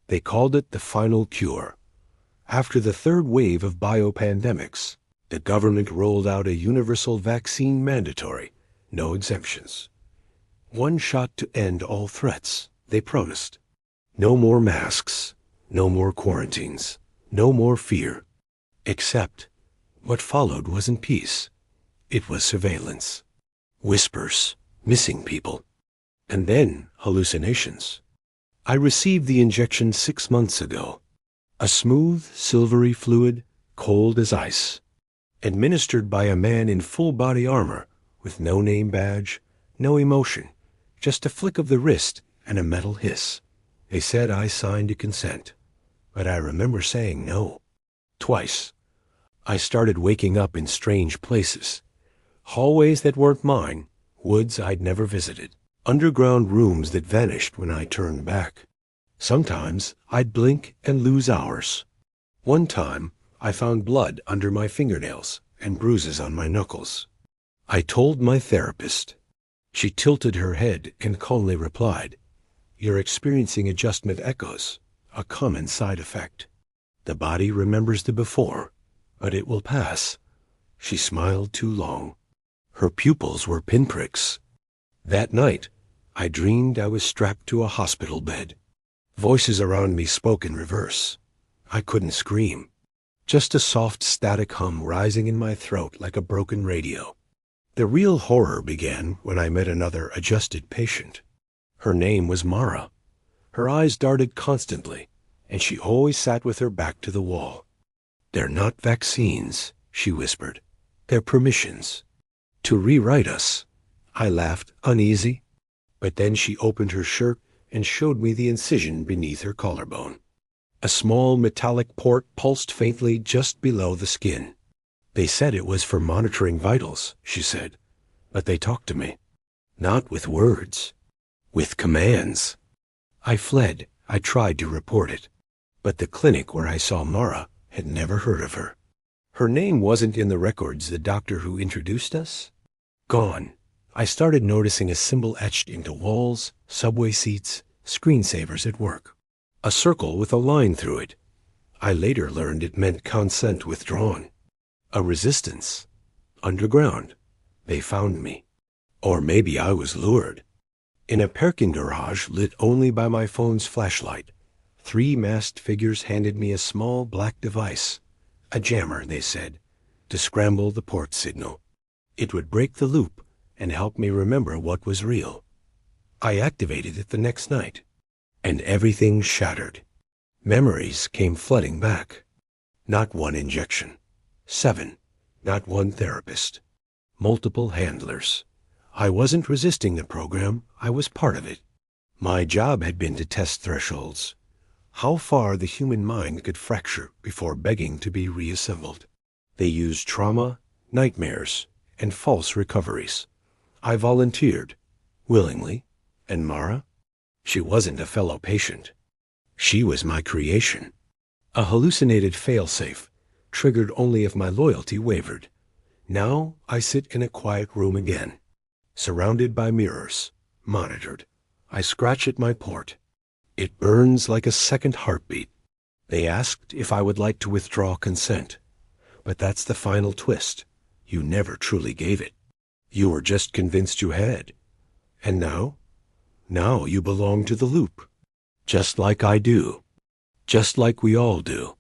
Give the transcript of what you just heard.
They called it the final cure. After the third wave of biopandemics, the government rolled out a universal vaccine mandatory, no exemptions. One shot to end all threats, they promised. No more masks, no more quarantines, no more fear. Except, what followed wasn't peace. It was surveillance. Whispers, missing people, and then hallucinations. I received the injection 6 months ago. A smooth, silvery fluid, cold as ice, administered by a man in full-body armor with no name badge, no emotion, just a flick of the wrist and a metal hiss. They said I signed a consent, but I remember saying no. Twice. I started waking up in strange places. Hallways that weren't mine, woods I'd never visited, underground rooms that vanished when I turned back. Sometimes I'd blink and lose hours. One time, I found blood under my fingernails and bruises on my knuckles. I told my therapist. She tilted her head and calmly replied, "You're experiencing adjustment echoes, a common side effect. The body remembers the before, but it will pass." She smiled too long. Her pupils were pinpricks. That night, I dreamed I was strapped to a hospital bed. Voices around me spoke in reverse. I couldn't scream. Just a soft static hum rising in my throat like a broken radio. The real horror began when I met another adjusted patient. Her name was Mara. Her eyes darted constantly, and she always sat with her back to the wall. "They're not vaccines," she whispered. "They're permissions. To rewrite us." I laughed, uneasy. But then she opened her shirt and showed me the incision beneath her collarbone. A small metallic port pulsed faintly just below the skin. "They said it was for monitoring vitals," she said. "But they talked to me. Not with words. With commands." I fled. I tried to report it. But the clinic where I saw Mara had never heard of her. Her name wasn't in the records the doctor who introduced us. Gone. I started noticing a symbol etched into walls, subway seats, screensavers at work. A circle with a line through it. I later learned it meant consent withdrawn. A resistance. Underground. They found me. Or maybe I was lured. In a parking garage lit only by my phone's flashlight, 3 masked figures handed me a small black device. A jammer, they said, to scramble the port signal. It would break the loop and help me remember what was real. I activated it the next night, and everything shattered. Memories came flooding back. Not one injection. 7. Not one therapist. Multiple handlers. I wasn't resisting the program, I was part of it. My job had been to test thresholds. How far the human mind could fracture before begging to be reassembled. They used trauma, nightmares, and false recoveries. I volunteered, willingly, and Mara? She wasn't a fellow patient. She was my creation. A hallucinated failsafe, triggered only if my loyalty wavered. Now I sit in a quiet room again, surrounded by mirrors, monitored. I scratch at my port. It burns like a second heartbeat. They asked if I would like to withdraw consent. But that's the final twist. You never truly gave it. You were just convinced you had. And now? Now you belong to the loop. Just like I do. Just like we all do.